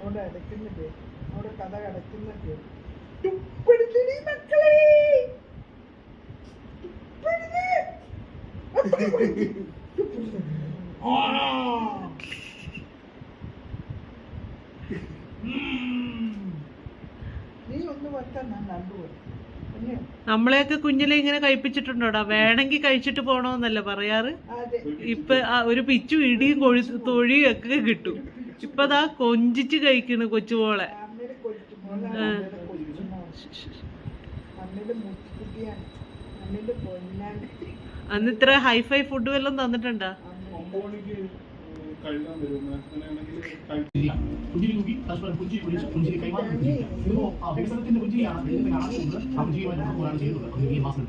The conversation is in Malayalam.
അവിടെ അടയ്ക്കുന്നത്, അവിടെ കഥ അടയ്ക്കുന്നത്. നീ ഒന്ന് വെക്കാൻ ഞാൻ കണ്ടുപോയി. നമ്മളെയൊക്കെ കുഞ്ഞിലെ ഇങ്ങനെ കഴിപ്പിച്ചിട്ടുണ്ടോടാ? വേണമെങ്കിൽ കഴിച്ചിട്ട് പോണോന്നല്ല പറയാറ്. ഇപ്പൊ ഒരു പിച്ചു ഇടിയും തൊഴിയും ഒക്കെ കിട്ടും. ഇപ്പതാ കൊഞ്ചിച്ച് കഴിക്കണ് കൊച്ചുമോളെ. അന്ന് ഇത്ര ഹൈഫൈ ഫുഡ് വല്ലതും തന്നിട്ടുണ്ടാ? പുഞ്ചിരി നോക്കി പുഞ്ചിരി പൊളിച്ച് പുഞ്ചിരി കൈമാറി വികസനത്തിന്റെ പുഞ്ചിരിയാണ് ചെയ്യുന്നത്. മാസം